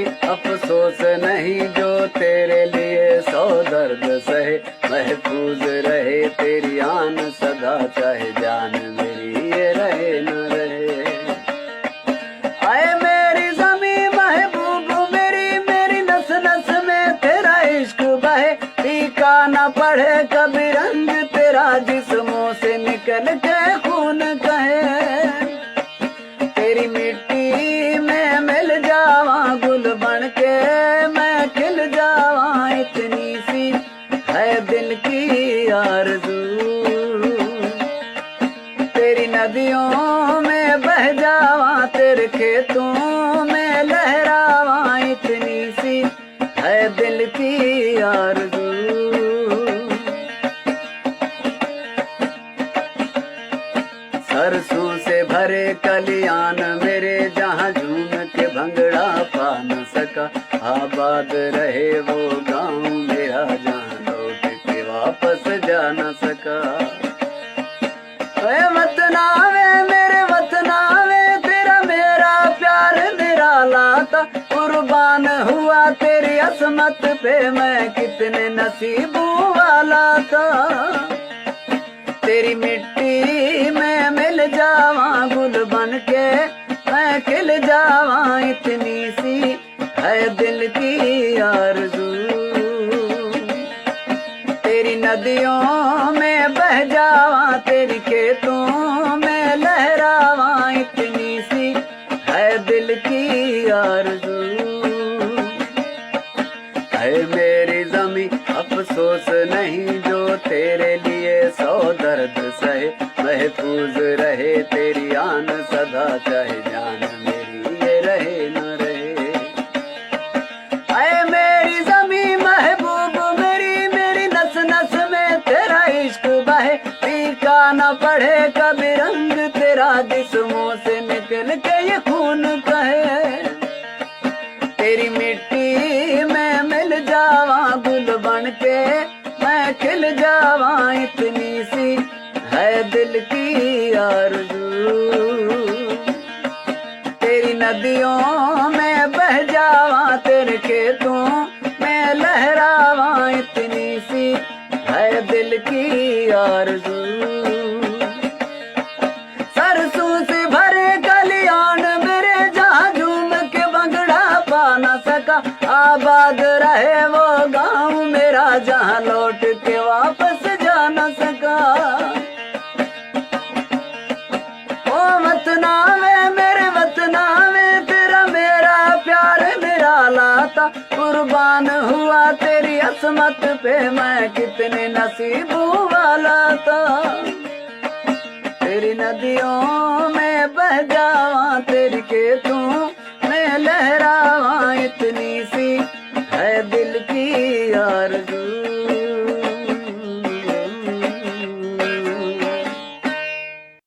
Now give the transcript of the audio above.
जमी अफसोस नहीं जो तेरे लिए सौ दर्द सहे। महफूज रहे तेरी आन सदा चाहे जान मेरी ये रहे न रहे। आए मेरी जमी महबूब मेरी नस नस में तेरा इश्क बहे। फीका न पड़े कभी रंग तेरा जिस्मों से निकल के खून कहे। तेरी मिट्टी में मिल जावा गुल बन के मैं खिल जावा इतनी सी है दिल की आरज़ू। तेरी नदियों में बह जावा तेरे खेतों में लहरावा इतनी सी है दिल की आरज़ू। सरसों से भरे कलियान मेरे जहाँ झूम के भंगड़ा पा न सका। आबाद रहे वो गाँव मेरा जहाँ लौट के वापस जा न सका। वतनावे मेरे वतनावे तेरा मेरा प्यार निराला था। कुर्बान हुआ तेरी असमत पे मैं कितने नसीबों वाला था। तेरी मिट्टी में मिल जावा गुल बन के मैं खिल जावा इतनी सी है दिल की आरज़ू। तेरी नदियों में बह जावा तेरी खेतों में लहरावा इतनी सी है दिल की आरज़ू। है मेरी ज़मीं अफसोस नहीं जो तेरे लिए सौ दर्द सहे। महफूज रहे तेरी आन सदा चाहे जान मेरी ये रहे न रहे। आए मेरी ज़मीं महबूब मेरी नस नस में तेरा इश्क बहे। फीका न पड़े कभी रंग तेरा जिस्मों से निकल के ये खून कहे। तेरी मिट्टी में मिल जावा गुल बन के मैं खिल जावा इतनी सी है दिल की आरज़ू। तेरी नदियों में बह जावा तेरे खेतों में लहरावा इतनी सी है दिल की आरज़ू। सरसों से भरे कलियान मेरे जहाँ झूम के भंगड़ा पा न सका। आबाद रहे वो गाँव मेरा जहाँ लौट के वापस जा न सका। ओ वतनावे मेरे वतनावे तेरा मेरा प्यार निराला था। कुर्बान हुआ तेरी असमत पे मैं कितने नसीबों वाला था। तेरी नदियों